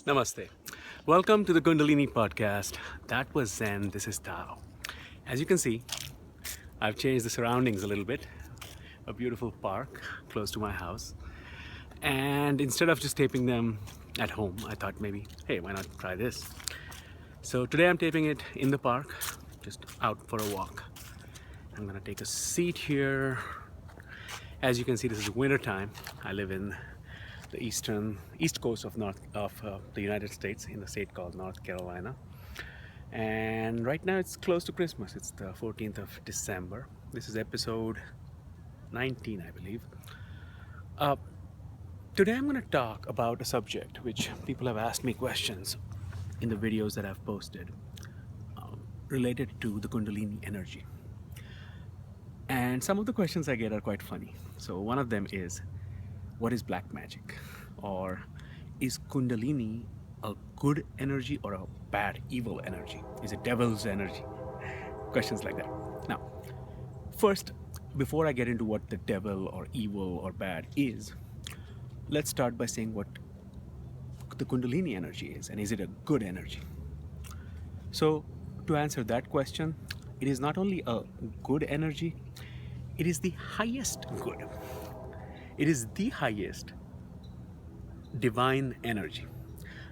Namaste. Welcome to the Kundalini podcast. That was Zen, this is Tao. As you can see, I've changed the surroundings a little bit. A beautiful park close to my house. And instead of just taping them at home, I thought maybe, hey, why not try this? So today I'm taping it in the park, just out for a walk. I'm gonna take a seat here. As you can see, this is winter time. I live in the east coast of the United States in the state called North Carolina, and right now it's close to Christmas. It's the 14th of December. This is episode 19, I believe. uh, Today I'm going to talk about a subject which people have asked me questions in the videos that I've posted, related to the Kundalini energy. And some of the questions I get are quite funny. So one of them is, what is black magic? Or is Kundalini a good energy or a bad, evil energy? Is it devil's energy? Questions like that. Now, first, before I get into what the devil or evil or bad is, let's start by saying what the Kundalini energy is, and is it a good energy? So, to answer that question, it is not only a good energy, it is the highest good. It is the highest divine energy.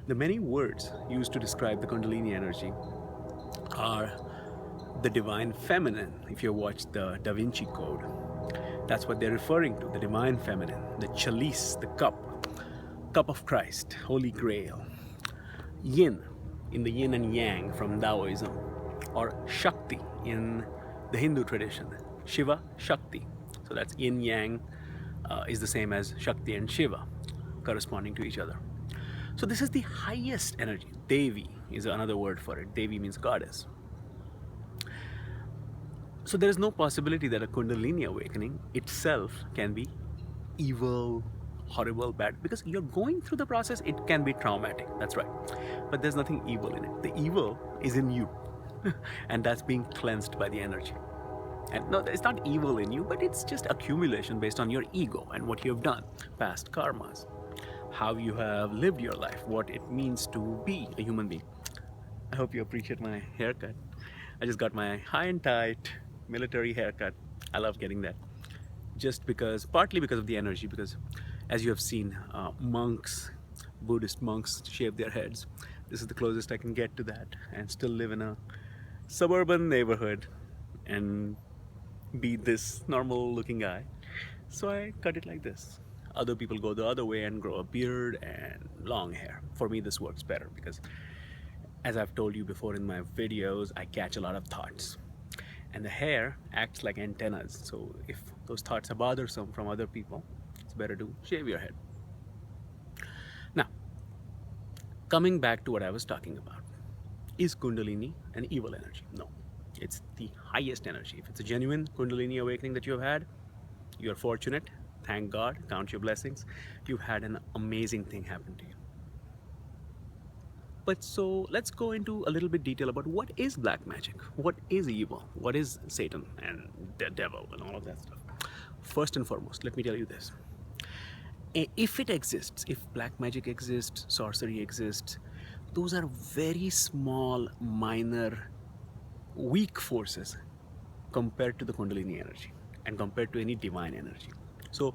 The many words used to describe the Kundalini energy are the divine feminine. If you watch the Da Vinci Code, that's what they're referring to, the divine feminine, the chalice, the cup of Christ, Holy Grail. Yin, in the yin and yang from Taoism, or Shakti in the Hindu tradition. Shiva, Shakti. So that's yin yang is the same as Shakti and Shiva, corresponding to each other. So this is the highest energy. Devi is another word for it. Devi means goddess. So there is no possibility that a Kundalini awakening itself can be evil, horrible, bad, because you're going through the process. It can be traumatic, that's right, but there's nothing evil in it. The evil is in you and that's being cleansed by the energy. And no, it's not evil in you, but it's just accumulation based on your ego and what you have done, past karmas, how you have lived your life, what it means to be a human being. I hope you appreciate my haircut. I just got my high and tight military haircut. I love getting that, just because, partly because of the energy, because as you have seen, Buddhist monks shave their heads. This is the closest I can get to that and still live in a suburban neighborhood and be this normal looking guy. So I cut it like this. Other people go the other way and grow a beard and long hair. For me, this works better because, as I've told you before in my videos, I catch a lot of thoughts. And the hair acts like antennas. So if those thoughts are bothersome from other people, it's better to shave your head. Now, coming back to what I was talking about. Is Kundalini an evil energy? No. It's the highest energy. If it's a genuine Kundalini awakening that you have had, you're fortunate. Thank God. Count your blessings. You've had an amazing thing happen to you. But so let's go into a little bit detail about what is black magic, what is evil, what is Satan and the devil and all of that stuff. First and foremost, let me tell you this. If it exists, if black magic exists, sorcery exists, those are very small, minor, weak forces compared to the Kundalini energy and compared to any divine energy. So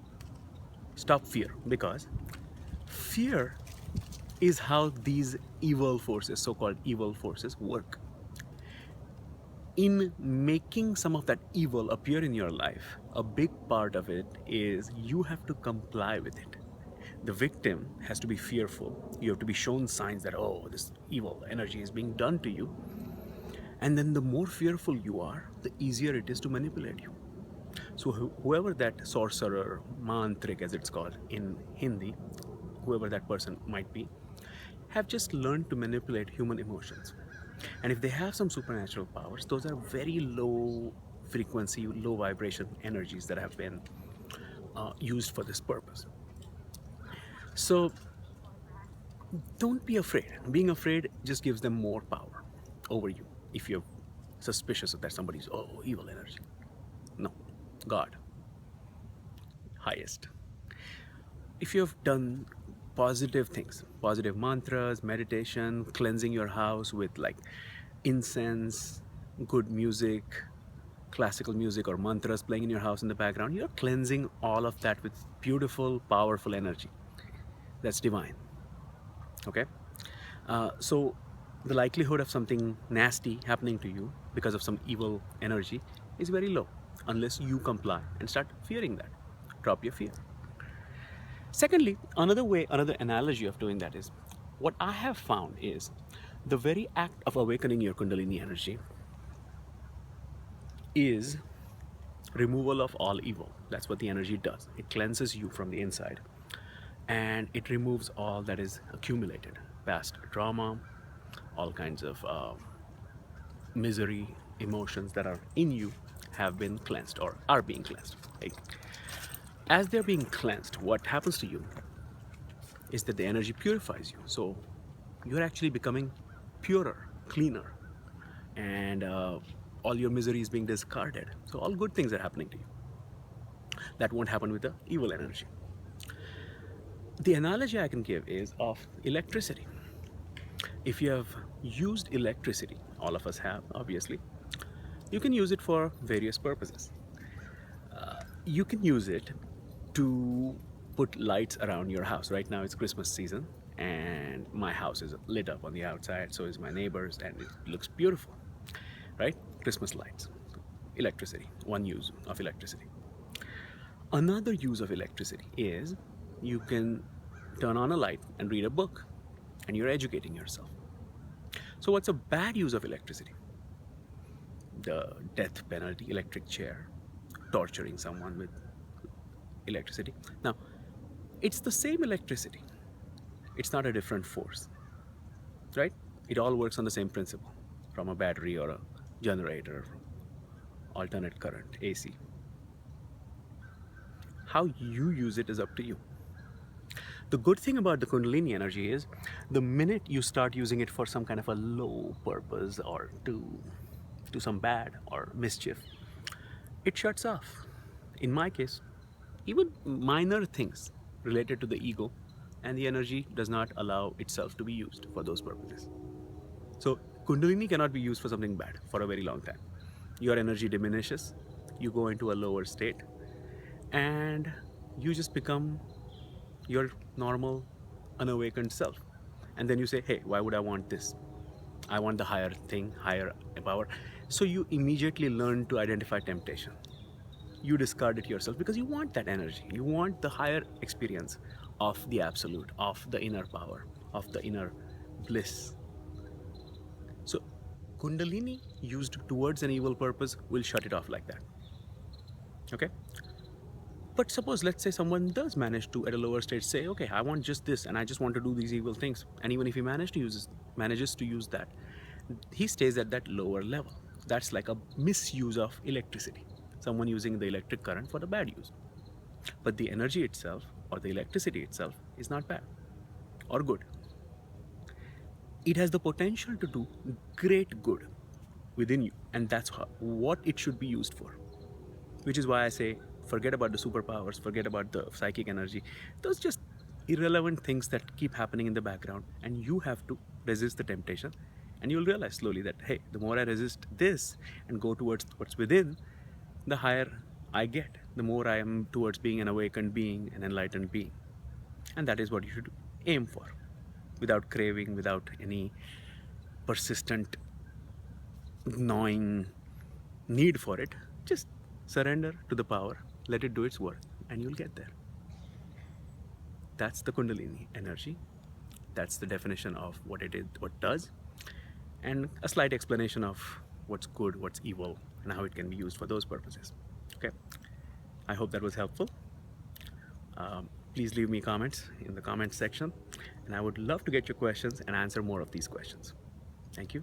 stop fear, because fear is how these evil forces, so-called evil forces, work. In making some of that evil appear in your life, a big part of it is you have to comply with it. The victim has to be fearful. You have to be shown signs that, oh, this evil energy is being done to you. And then the more fearful you are, the easier it is to manipulate you. So whoever that sorcerer, mantrik as it's called in Hindi, whoever that person might be, have just learned to manipulate human emotions. And if they have some supernatural powers, those are very low frequency, low vibration energies that have been used for this purpose. So don't be afraid. Being afraid just gives them more power over you if you're suspicious that somebody's, oh, evil energy. No, God, highest. If you have done positive things, positive mantras, meditation, cleansing your house with like incense, good music, classical music or mantras playing in your house in the background. You're cleansing all of that with beautiful, powerful energy. That's divine. Okay? So the likelihood of something nasty happening to you because of some evil energy is very low unless you comply and start fearing that. Drop your fear. Secondly, another analogy of doing that is what I have found is the very act of awakening your Kundalini energy is removal of all evil. That's what the energy does. It cleanses you from the inside and it removes all that is accumulated, past trauma, all kinds of misery, emotions that are in you have been cleansed or are being cleansed. Like, as they're being cleansed, what happens to you is that the energy purifies you. So you're actually becoming purer, cleaner, and all your misery is being discarded. So all good things are happening to you. That won't happen with the evil energy. The analogy I can give is of electricity. If you have used electricity, all of us have, obviously, you can use it for various purposes. You can use it to put lights around your house. Right now it's Christmas season and my house is lit up on the outside, so is my neighbors, and it looks beautiful, right? Christmas lights, electricity, one use of electricity. Another use of electricity is you can turn on a light and read a book and you're educating yourself. So what's a bad use of electricity? The death penalty, electric chair, torturing someone with electricity. Now, it's the same electricity. It's not a different force, right? It all works on the same principle from a battery or a generator, alternate current, AC. How you use it is up to you. The good thing about the Kundalini energy is the minute you start using it for some kind of a low purpose or to some bad or mischief, it shuts off. In my case, even minor things related to the ego and the energy does not allow itself to be used for those purposes. So Kundalini cannot be used for something bad for a very long time. Your energy diminishes, you go into a lower state, and you just become your normal, unawakened self. And then you say, hey, why would I want this? I want the higher thing, higher power. So you immediately learn to identify temptation. You discard it yourself because you want that energy. You want the higher experience of the absolute, of the inner power, of the inner bliss. So Kundalini used towards an evil purpose will shut it off like that. Okay? But suppose, let's say someone does manage to, at a lower stage, say, okay, I want just this and I just want to do these evil things. And even if he manages to use that, he stays at that lower level. That's like a misuse of electricity. Someone using the electric current for the bad use. But the energy itself or the electricity itself is not bad or good. It has the potential to do great good within you, and that's what it should be used for. Which is why I say, forget about the superpowers, forget about the psychic energy. Those just irrelevant things that keep happening in the background, and you have to resist the temptation. And you'll realize slowly that, hey, the more I resist this and go towards what's within, the higher I get, the more I am towards being an awakened being, an enlightened being. And that is what you should aim for, without craving, without any persistent gnawing need for it. Just surrender to the power, let it do its work, and you'll get there. That's the Kundalini energy. That's the definition of what it is, what it does, and a slight explanation of what's good, what's evil, and how it can be used for those purposes. Okay, I hope that was helpful. Please leave me comments in the comments section, and I would love to get your questions and answer more of these questions. Thank you.